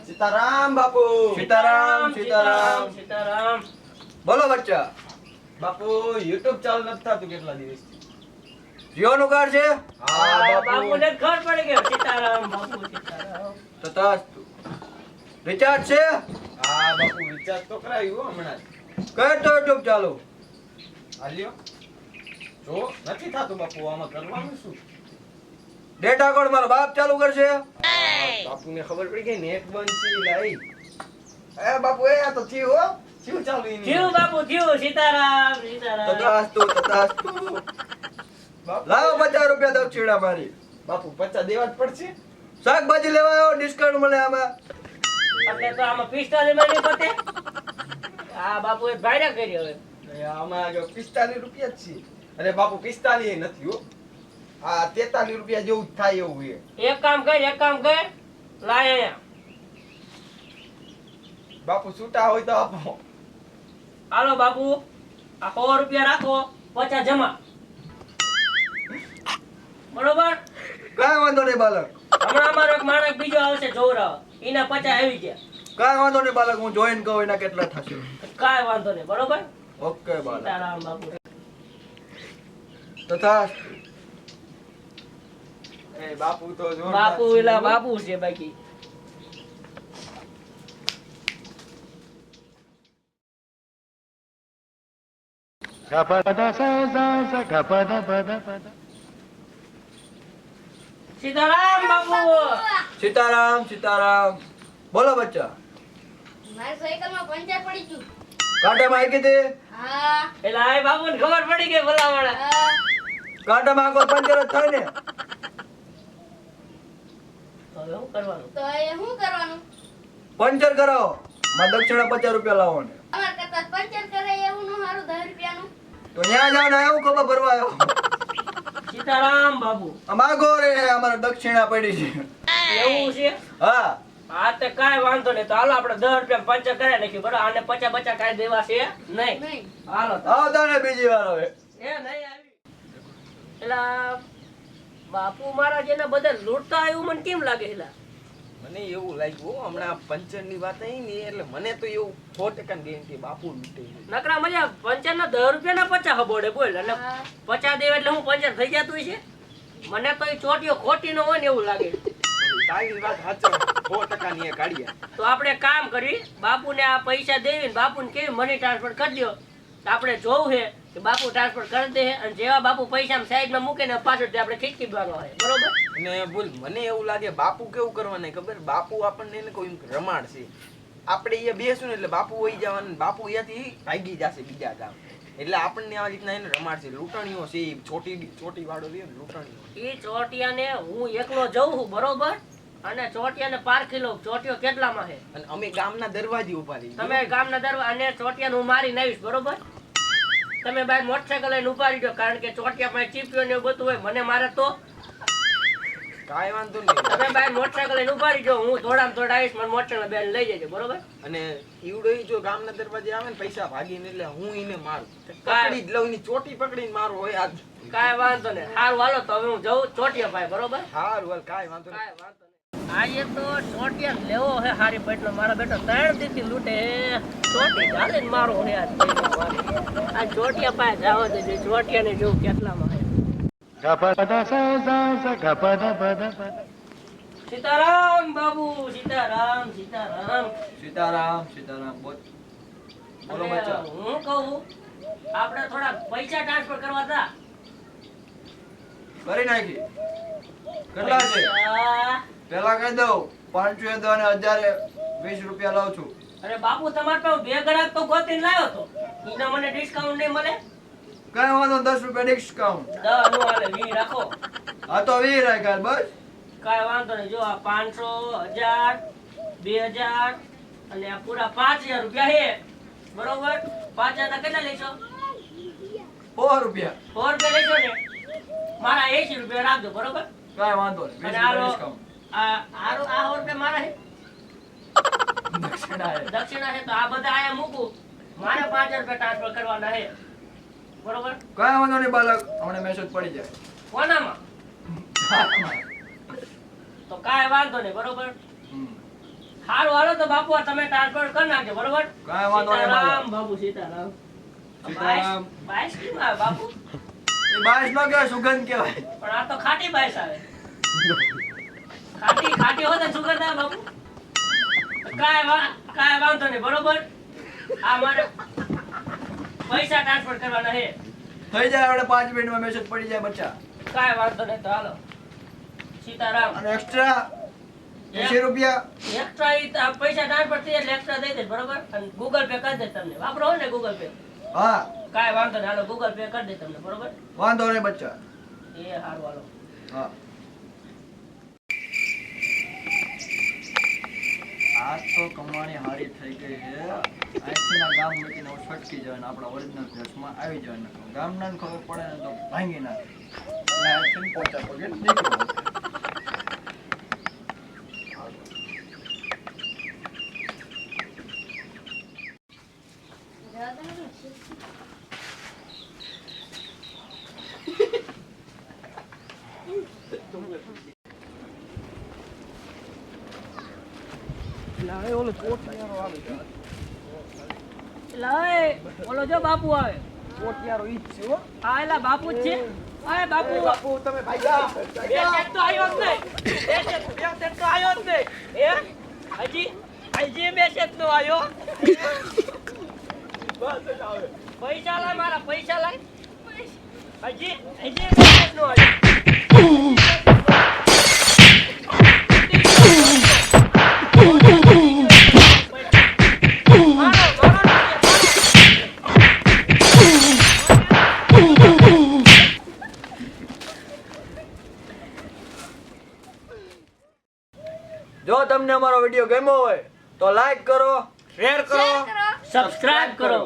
सीताराम बापू सीताराम सीताराम સીતારામ બોલો બચ્ચા બાપુ YouTube ચાલુ નથી થતું કેટલા દિવસથી. જીઓ નું કાર્ડ છે હા બાપુને ખબર પડી ગયો સીતારામ બાપુ સીતારામ તથાસ્તુ રિચાર્જ છે હા બાપુ રિચાર્જ તો કરાવ્યું હો હમણાં જ. કઈ તો યુટ્યુબ ચાલુ હાલ્યો જો નથી થતું બાપુ આમાં કરવાનું શું? ડેટા કોડ મારો બાપ ચાલુ કરશે બાપુને ખબર પડી ગઈ નેટ બંધ છે લાઈ. એ બાપુ એ આ તો થયું હો થયું ચાલુ ઈ જીવ બાપુ જીવ સીતારામ સીતારામ તથાસ્તુ લાવો 50 રૂપિયા દક્ષિણા મારી બાપુ 50 દેવા જ પડશે. શાકભાજી લેવા આવ્યો ડિસ્કાઉન્ટ મળે આમાં એટલે તો આમાં 45 માં નહીં પતે આ બાપુ એ ભાડા કર્યો હવે એ આમાં જો 45 રૂપિયા જ છે. અરે બાપુ 45 એ નથી હો આ 43 રૂપિયા જેવું જ થાય એવું છે. એક કામ કર લાય અહીંયા બાપુ છૂટા હોય તો આપો. હાલો બાપુ આ 100 રૂપિયા રાખો 50 જમા બરોબર કાંઈ વાંધો નહીં બાલક હમણાં અમારો એક માણસ બીજો આવશે જોવરાવ એના 50 આવી ગયા કાંઈ વાંધો નહીં બાલક હું જોઈન કહું એના કેટલા થશે કાંઈ વાંધો નહીં બરોબર ઓકે બાલક સીતારામ બાપુ તથાસ્તુ એ બાપુ તો જોરદાર બાપુ છે. એલા બાપુ છે બાકી સીતારામ બાપુ સીતારામ સીતારામ બોલો બચ્ચા મારી સાયકલમાં પંચર પડી ગયું. કાંટામાં આવી હતી હા એલા આ બાપુને ખબર પડી ગઈ ભલાવાળા હા. કાંટામાં આખો પંચર જ થાય ને હવે શું કરવાનું તો એ શું કરવાનું? પંચર કરાવો માં દક્ષિણા 50 રૂપિયા લાવો ને અમાર કરતા પંચર કરે એવું નું હારું 10 રૂપિયાનું. તો ત્યાં જાવ ને એવું ખબર ભરવા આવ્યો સીતારામ બાપુ માગો રે અમારે દક્ષિણા પડી છે એવું છે હા હા તે કાંઈ વાંધો નહીં તો હાલો આપણે 10 રૂપિયા પંચર કરાવી નાખ્યું બરાબર આને 50 50 કાંઈ દેવા છે નહીં નહીં. હાલો તો. આવતા ને બીજી વાર હવે એ નહીં આવી એલા બાપુ મારા જેને બધા લૂંટતા એવું મને કેમ લાગે એલા મને એવું લાગ્યું હો, હમણાં પંચર ની વાત આવી ને એટલે મને તો એવું 100% ગેરંટી બાપુ લૂંટે છે. નકરા મજા પંચર ના 10 રૂપિયા ના 50 હબોડે બોલ એટલે હા. 50 દેવા એટલે હું પંચર થઈ જતું છે મને તો એ ચોટીઓ ખોટી નો હોય ને એવું લાગે તારી વાત સાચી 100% ની એ કાઢ્યા. તો આપણે કામ કરી બાપુને આ પૈસા દેવીને બાપુને કેવી મની ટ્રાન્સફર કરી દો તો આપણે જોવું છે કે બાપુ ટ્રાન્સફર કરી દે અને જેવા બાપુ પૈસા સાઈડમાં મૂકે ને પાછળથી આપણે ખીચકી દેવાનો હોય બરોબર અને બોલ મને એવું લાગે બાપુ કેવું કરવાના ખબર બાપુ આપણને એને કોઈ રમાડશે આપણે અહીંયા બેસું ને એટલે બાપુ વહી જવાનું બાપુ અહીંયાથી ભાગી જશે બીજા ગામ એટલે આપણને આ રીતના એને રમાડશે લૂંટણીઓ છે ઈ ચોટી વાળો રહ્યો ને લૂંટણીઓ એ ચોટિયાને હું એકલો જઉં છું બરોબર અને ચોટિયાને પારખી લઉં ચોટિયો કેટલામાં છે અને અમે ગામના દરવાજે ઉભા રહી તમે ગામના દરવાજા અને ચોટિયાને હું મારીને આવીશ બરોબર તમે બાય મોટરસાઇકલ લઈને ઉભા રહીજો કારણ કે ચોટિયા પાસે ચીપિયો ને એવું બધું હોય મને મારે તો કાંઈ વાંધો નહીં તમે બાય મોટરસાઇકલ લઈને ઉભા રહીજો હું થોડામાં થોડા આવીશ મને મોટરસાઇકલ બેન લઈ જજો બરોબર અને ઈવડો ઈ જો ગામના દરવાજે આવે ને પૈસા ભાગીને એટલે હું ઈને મારું પકડી જ લઉં ની ચોટી પકડીને મારું હોય આજ કાંઈ વાંધો નહીં સારું હાલો તો હવે હું જઉં ચોટિયા ભાઈ બરોબર હારું હાલ કાંઈ વાંધો નહીં કાંઈ વાંધો નહીં આજે તો ચોટિયા લેવો હે હારી પેટનો મારા બેટો 3 દીથી લૂંટે ચોટી ચાલીને મારો હે આજ પેટનો મારે. આ ચોટિયા પાસે જવા દેજો ચોટિયાને જોઉં કેટલામાં હે સીતારામ બાબુ સીતારામ સીતારામ સીતારામ સીતારામ બોલો અને બચ્ચા હું કહું આપણે થોડા પૈસા ટ્રાન્સફર કરવા હતા કરી નાખી કેટલા છે પૈસા. પેલા કહી દઉં 500 દો અને 1020 રૂપિયા લઉં છું અરે બાપુ તમારે તો બે ગ્રાહક તો ગોતીને લાવ્યો તો એના મને ડિસ્કાઉન્ટ નહીં મળે કઈ વાંધો 10 રૂપિયા ડિસ્કાઉન્ટ 10 નો હાલે 20 રાખો આ તો 20 રાખ્યા બસ કાંઈ વાંધો નહીં જો આ 500 1000 2000 અને આ પૂરા 5000 રૂપિયા છે બરોબર 5000 ના કેટલા લેશો 4 રૂપિયા 4 રૂપિયા લેશો ને મારા 80 રૂપિયા રાખજો બરોબર કઈ વાંધો નહીં 20 અને આરો ડિસ્કાઉન્ટ આ 100 રૂપિયા મારા છે દક્ષિણા છે દક્ષિણા છે તો આ બધા આયા મૂકું મારે 5000 રૂપિયા ટ્રાન્સફર કરવાના છે બરોબર કઈ વાંધો નહીં બાલક હમણાં મેસેજ પડી જાય કોનામાં તો કાંઈ વાંધો નહીં, બરોબર? હમ. હારું, હાલો તો બાપુ આ તમે ટ્રાન્સફર કરી નાખજો, બરોબર? કાંઈ વાંધો નહીં, સીતારામ બાપુ, સીતારામ. સીતારામ. બાઈસ કેમ આવે બાપુ? એ બાઈસ નો કહેવાય, સુગંધ કહેવાય. પણ આ તો ખાટી બાઈસ આવે. ખાટી હોત તો સુગંધ આવે બાપુ. કાંઈ વાંધો નહીં, બરોબર? આ મારે પૈસા ટ્રાન્સફર કરવાના છે. થઈ જાય આપણે 5 મિનિટમાં મેસેજ પડી જાય બચ્ચા. કાંઈ વાંધો નહીં, તો હાલો. સીતારામ. અને એક્સ્ટ્રા 80 રૂપિયા. એક્સ્ટ્રા પૈસા ટ્રાન્સફર થઈ જાય એક્સ્ટ્રા દઈ દે, બરોબર? અને ગૂગલ પે કરી દે તમને. વાપરો હોય ને ગૂગલ પે? હા, કાંઈ વાંધો નહીં, હાલો ગૂગલ પે કરી દે તમને, બરોબર? વાંધો નહીં બચ્ચા. એ હારું, હાલો. હા. આજ તો કમાણી હારી થઈ ગઈ છે. અહીંથી ના ગામ મૂકીને હું છટકી જવાય ને આપણા ઓરિજિનલ પ્લેસમાં આવી જવાય. ગામના ને ખબર પડે ને તો ભાંગી નાખે. એટલે અહીંથી પહોંચા પગે નીકળો. જવા દો ને. લાય, ઓલો જો બાપુ આવે. પોટિયારો ઈ જ છે હો. હા, એલા બાપુ જ છે. અરે બાપુ, બાપુ તમે ભાગ્યા. બે સેટ તો આવ્યો જ નહીં. બે સેટ તો આવ્યો જ નહીં. હજી બે સેટ નો આવ્યો. પૈસા લાય, મારા પૈસા લાય. હજી બે સેટ નો આવ્યો. જો તમને અમારો વિડીયો ગમ્યો હોય તો લાઈક કરો, શેર કરો, શેર કરો. સબસ્ક્રાઇબ કરો.